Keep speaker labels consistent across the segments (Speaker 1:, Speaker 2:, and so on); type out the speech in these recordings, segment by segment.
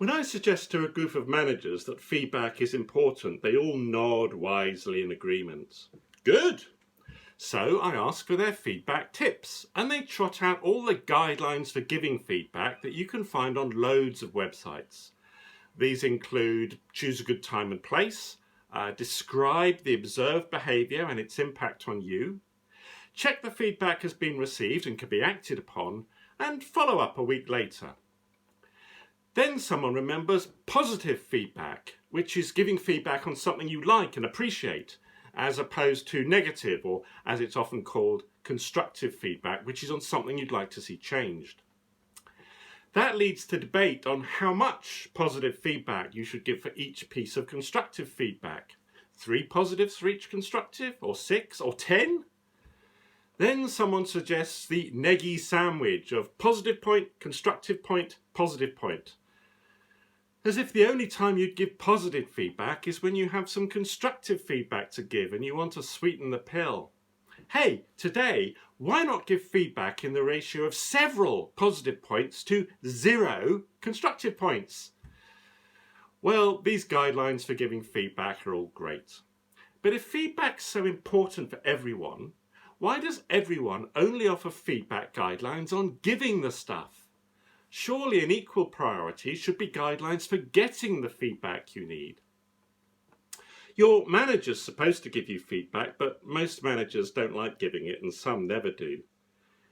Speaker 1: When I suggest to a group of managers that feedback is important, they all nod wisely in agreement. Good! So I ask for their feedback tips, and they trot out all the guidelines for giving feedback that you can find on loads of websites. These include choose a good time and place, describe the observed behaviour and its impact on you, check the feedback has been received and can be acted upon, and follow up a week later. Then someone remembers positive feedback, which is giving feedback on something you like and appreciate, as opposed to negative, or as it's often called, constructive feedback, which is on something you'd like to see changed. That leads to debate on how much positive feedback you should give for each piece of constructive feedback. 3 positives for each constructive, or 6, or 10? Then someone suggests the neggy sandwich of positive point, constructive point, positive point. As if the only time you'd give positive feedback is when you have some constructive feedback to give and you want to sweeten the pill. Hey, today, why not give feedback in the ratio of several positive points to 0 constructive points? Well, these guidelines for giving feedback are all great. But if feedback's so important for everyone, why does everyone only offer feedback guidelines on giving the stuff? Surely an equal priority should be guidelines for getting the feedback you need. Your manager's supposed to give you feedback, but most managers don't like giving it and some never do.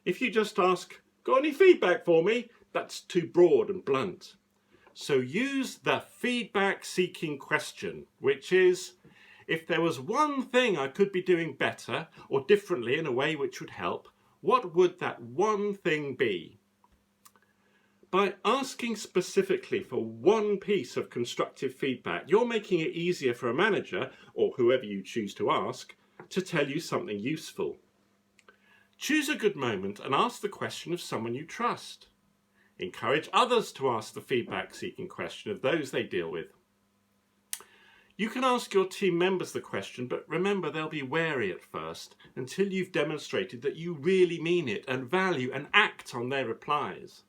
Speaker 1: If you just ask, "Got any feedback for me?" that's too broad and blunt. So use the feedback seeking question, which is, if there was one thing I could be doing better or differently in a way which would help, what would that one thing be? By asking specifically for one piece of constructive feedback, you're making it easier for a manager, or whoever you choose to ask, to tell you something useful. Choose a good moment and ask the question of someone you trust. Encourage others to ask the feedback-seeking question of those they deal with. You can ask your team members the question, but remember they'll be wary at first until you've demonstrated that you really mean it and value and act on their replies.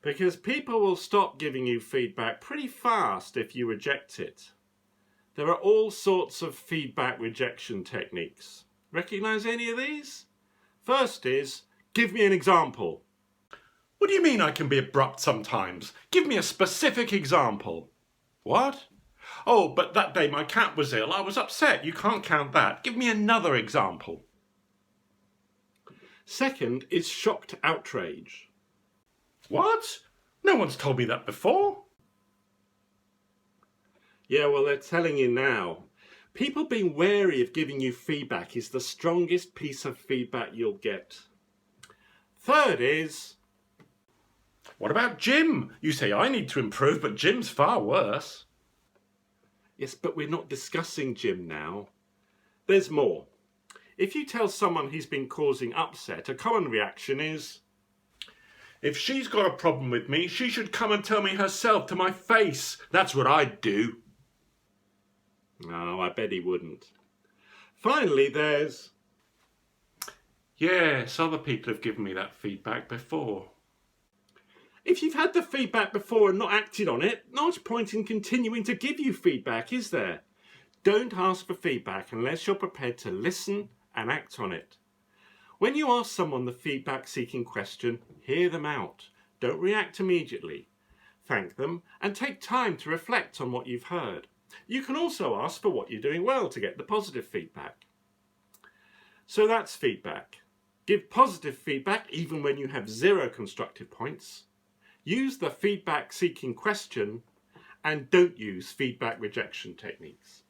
Speaker 1: Because people will stop giving you feedback pretty fast if you reject it. There are all sorts of feedback rejection techniques. Recognize any of these? First is, give me an example. What do you mean I can be abrupt sometimes? Give me a specific example. What? Oh, but that day my cat was ill. I was upset. You can't count that. Give me another example. Second is shocked outrage. What? No one's told me that before. Yeah, well, they're telling you now. People being wary of giving you feedback is the strongest piece of feedback you'll get. Third is, what about Jim? You say I need to improve, but Jim's far worse. Yes, but we're not discussing Jim now. There's more. If you tell someone he's been causing upset, a common reaction is, if she's got a problem with me, she should come and tell me herself to my face. That's what I'd do. No, I bet he wouldn't. Finally, there's, yes, other people have given me that feedback before. If you've had the feedback before and not acted on it, not much point in continuing to give you feedback, is there? Don't ask for feedback unless you're prepared to listen and act on it. When you ask someone the feedback-seeking question, hear them out. Don't react immediately. Thank them and take time to reflect on what you've heard. You can also ask for what you're doing well to get the positive feedback. So that's feedback. Give positive feedback even when you have 0 constructive points. Use the feedback-seeking question and don't use feedback rejection techniques.